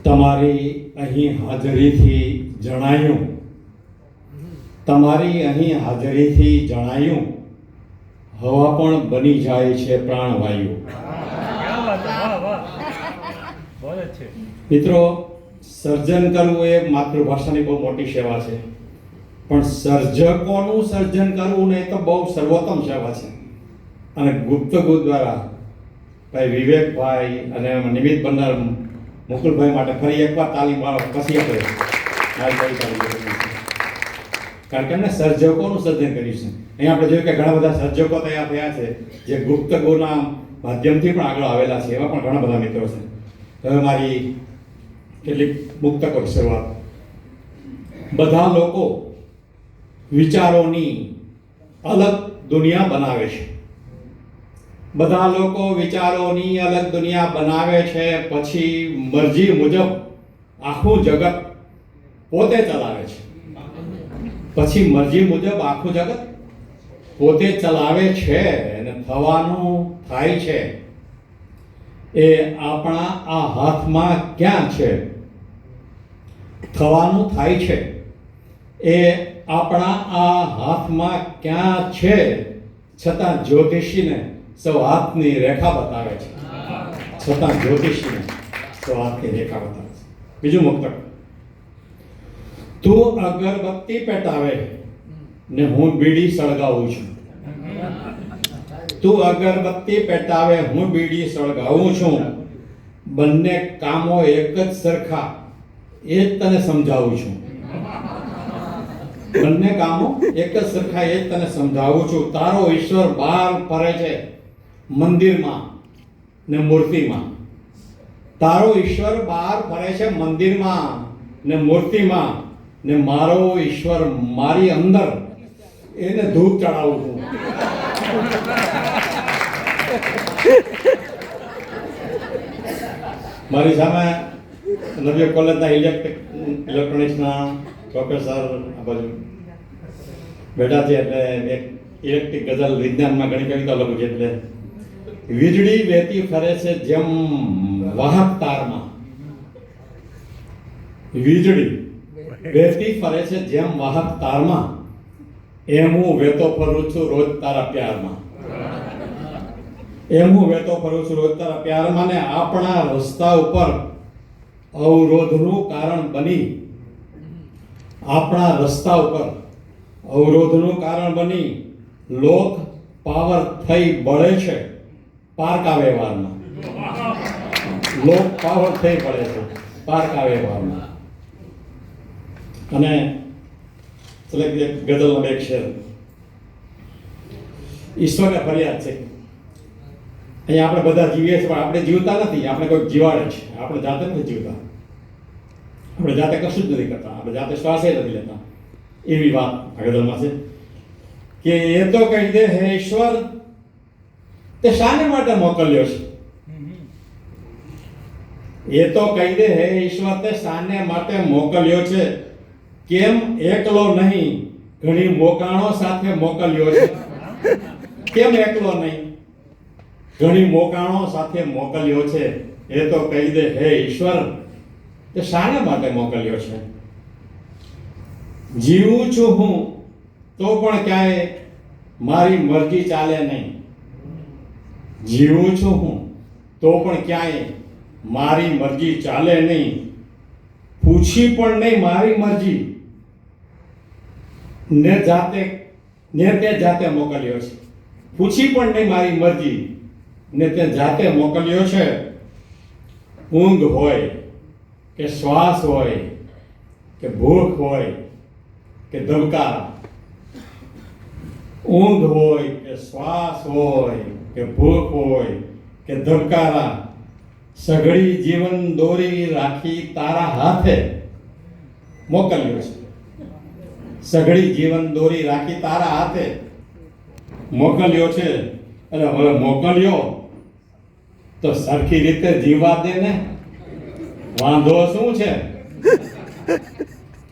તમારી અહીં હાજરીથી જણાયું, તમારી અહીં હાજરીથી જણાયું, હવા પણ બની જાય છે પ્રાણવાયુ. મિત્રો, સર્જન કરવું એ માતૃભાષાની બહુ મોટી સેવા છે, પણ સર્જકોનું સર્જન કરવું ને એ તો બહુ સર્વોત્તમ સેવા છે. અને ગુપ્તગુપ્ત દ્વારા ભાઈ વિવેકભાઈ અને નિમિત્ત બનનાર મુકુલભાઈ માટે ફરી એકવાર તાલીમ વાળો પછી આપણે કારણ કે એમને સર્જકોનું સર્જન કર્યું છે. અહીંયા આપણે જોયું કે ઘણા બધા સર્જકો તૈયાર થયા છે જે ગુપ્તગુના માધ્યમથી પણ આગળ આવેલા છે. એવા પણ ઘણા બધા મિત્રો છે. હવે મારી કેટલીક મુક્તકોની શરૂઆત. બધા લોકો વિચારોની અલગ દુનિયા બનાવે છે. બધા લોકો વિચારોની અલગ દુનિયા બનાવે છે, પછી મરજી મુજબ આખું જગત પોતે ચલાવે છે. પછી મરજી મુજબ આખું જગત પોતે ચલાવે છે અને થવાનું થાય છે એ આપણા આ હાથમાં ક્યાં છે. થવાનું થાય છે એ આપણા આ હાથમાં ક્યાં છે, છતાં જ્યોતિષીને સૌ હાથની રેખા બતાવે છે. છતાં જ્યોતિષીને સૌ હાથની રેખા બતાવે છે. બીજું મુક્તક. તું અગરબત્તી પેટાવે ને હું બીડી સળગાવું છું. તું અગરબત્તી પેટાવે, હું બીડી સળગાવું છું. બંને કામો એક જ સરખા, એ જ તને સમજાવું છું. બંને કામો એક જ સરખા, એ જ તને સમજાવું છું. તારો ઈશ્વર બહાર ફરે છે મંદિરમાં ને મૂર્તિમાં. તારો ઈશ્વર બહાર ફરે છે મંદિરમાં ને મૂર્તિમાં, ને મારો ઈશ્વર મારી અંદર, એને ધૂપ ચડાવું છું. મારી સામે નવી કોલેજના ઇલેક્ટ્રોનિક્સના પ્રોફેસર આ બાજુ બેઠા છે. એટલે એક ઇલેક્ટ્રિક ગઝલ વિજ્ઞાનમાં ઘણી કવિતા લખું છે. એટલે વીજળી વહેતી ફરે છે જેમ વાહક તારમાં. વીજળી વહેતી ફરે છે જેમ વાહક તારમાં, એમ હું વહેતો ફરું છું રોજ તારા પ્યારમાં. એમ હું વહેતો ફરું છું રોજ તારા પ્યારમાં. ને આપણા રસ્તા ઉપર અવરોધનું કારણ બની, આપણા રસ્તા ઉપર અવરોધનું કારણ બની લોક પાવર થઈ બળે છે પારકા વ્યવહારમાં. લોક પાવર થઈ પડે છે પારકા વ્યવહારમાં. અને ગઝલનો એક શેર. ઈશ્વરને ફરિયાદ છે. અહીંયા આપણે બધા જીવીએ છીએ, પણ આપણે જીવતા નથી. આપણે કોઈ જીવાડે છે, આપણે જાતે નથી જીવતા. આપણે જાતે કશું જ નથી કરતા. આપણે જાતે શ્વાસે નથી લેતા. એવી વાત આ ગઝલમાં છે કે એ તો કહી દે હે ઈશ્વર, તે શાને માટે મોકલ્યો છે. એ તો કહી દે હે ઈશ્વર, તે શાને માટે મોકલ્યો છે. કેમ એકલો નહીં, ઘણી મોકાણો સાથે મોકલ્યો છે. કેમ એકલો નહીં, ઘણી મોકાણો સાથે મોકલ્યો છે. એ તો કહી દે હે ઈશ્વર, તે શાને માટે મોકલ્યો છે. જીવું છું હું તો પણ ક્યાંય મારી મરજી ચાલે નહીં. જીવું છું હું તો પણ ક્યાંય મારી મરજી ચાલે નહીં. પૂછી પણ નહીં મારી મરજી, ને તે જાતે મોકલ્યો છે. પૂછી પણ નહીં મારી મરજી, ને તે જાતે મોકલ્યો છે. ઊંઘ હોય કે શ્વાસ હોય કે ભૂખ હોય કે ધબકારા, ઊંઘ હોય કે શ્વાસ હોય કે ભૂખ હોય કે ધબકારા, સઘળી જીવન દોરી રાખી તારા હાથે મોકલ્યો છે. સઘળી જીવન દોરી રાખી તારા હાથે મોકલ્યો છે. અને હવે મોકલ્યો તો સરખી રીતે જીવવા દે ને, વાંધો શું છે.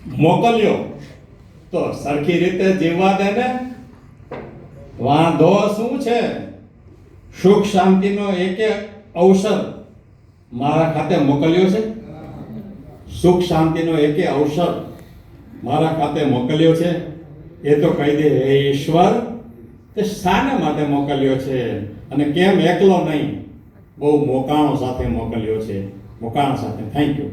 મોકલ્યો તો સરખી રીતે જીવવા દે ને, વાંધો શું છે. સુખ શાંતિનો એક અવસર મારા ખાતે મોકલ્યો છે. સુખ શાંતિનો એકે અવસર મારા ખાતે મોકલ્યો છે, એ તો કહી દે હે ઈશ્વર તે શાને માટે મોકલ્યો છે અને કેમ એકલો નહીં, બહુ મોકાણો સાથે મોકલ્યો છે. મોકાણો સાથે. Thank you.